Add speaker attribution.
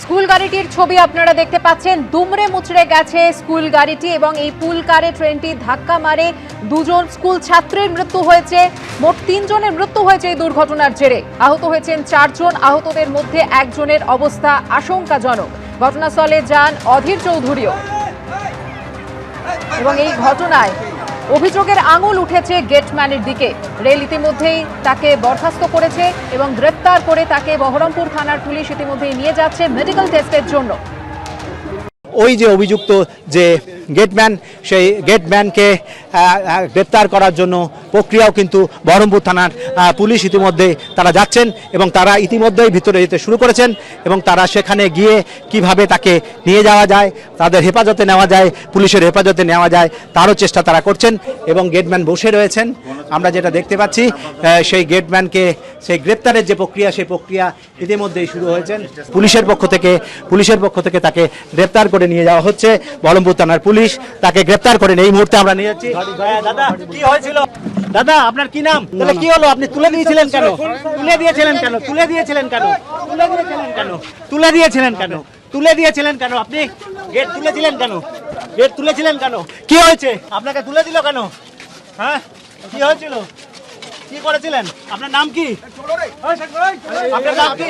Speaker 1: School গাড়িটির ছবি আপনারা দেখতে পাচ্ছেন। দুমড়ে মুচড়ে গেছে স্কুল গাড়িটি এবং এই পুল কারে ট্রেনটি ধাক্কা মারে দুজন স্কুল ছাত্রের মৃত্যু হয়েছে। মোট 3 জনের মৃত্যু হয়েছে এই দুর্ঘটনার জেরে। আহত হয়েছেন 4 জন। আহতদের মধ্যে একজনের অবস্থা আশঙ্কাজনক। ঘটনাস্থলে যান অধীর চৌধুরীও। এবং এই ঘটনায় অভিযোগের আঙুল উঠেছে গেটম্যানের দিকে। রেল ইতিমধ্যেই তাকে বরখাস্ত করেছে এবং গ্রেপ্তার করে তাকে বহরমপুর থানার পুলিশ ইতিমধ্যেই নিয়ে যাচ্ছে মেডিকেল টেস্টের জন্য।
Speaker 2: ওই যে অভিযুক্ত যে গেটম্যান, সেই গেটম্যানকে গ্রেপ্তার করার জন্য প্রক্রিয়াও কিন্তু বহরমপুর থানার পুলিশ ইতিমধ্যে তারা যাচ্ছেন এবং তারা ইতিমধ্যেই ভিতরে যেতে শুরু করেছেন এবং তারা সেখানে গিয়ে কিভাবে তাকে নিয়ে যাওয়া যায়, তাদের হেফাজতে নেওয়া যায়, পুলিশের হেফাজতে নেওয়া যায় তারও চেষ্টা তারা করছেন এবং গেটম্যান বসে রয়েছেন। আমরা যেটা দেখতে পাচ্ছি সেই গেটম্যানকে সেই গ্রেপ্তারের যে প্রক্রিয়া, সেই প্রক্রিয়া ইতিমধ্যেই শুরু হয়েছেন। পুলিশের পক্ষ থেকে তাকে গ্রেপ্তার করে নিয়ে যাওয়া হচ্ছে। বহরমপুর থানার পুলিশ তাকে গ্রেপ্তার করে এই মুহূর্তে আমরা নিয়ে যাচ্ছি। দাদা, কি হয়েছিল? দাদা, আপনার কি নাম? তাহলে কি হলো? আপনি তুলে দিয়েছিলেন কেন? তুলে দিয়েছিলেন কেন? তুলে দিয়েছিলেন কেন? তুলে দিয়েছিলেন কেন? তুলে দিয়েছিলেন কেন? তুলে দিয়েছিলেন কেন? আপনি গেট তুলেছিলেন কেন? গেট তুলেছিলেন কেন? কি হয়েছে? আপনাকে তুলে দিল কেন? হ্যাঁ, কি হয়েছিল? কি করেছিলেন? আপনার নাম কি? আপনার নাম কি?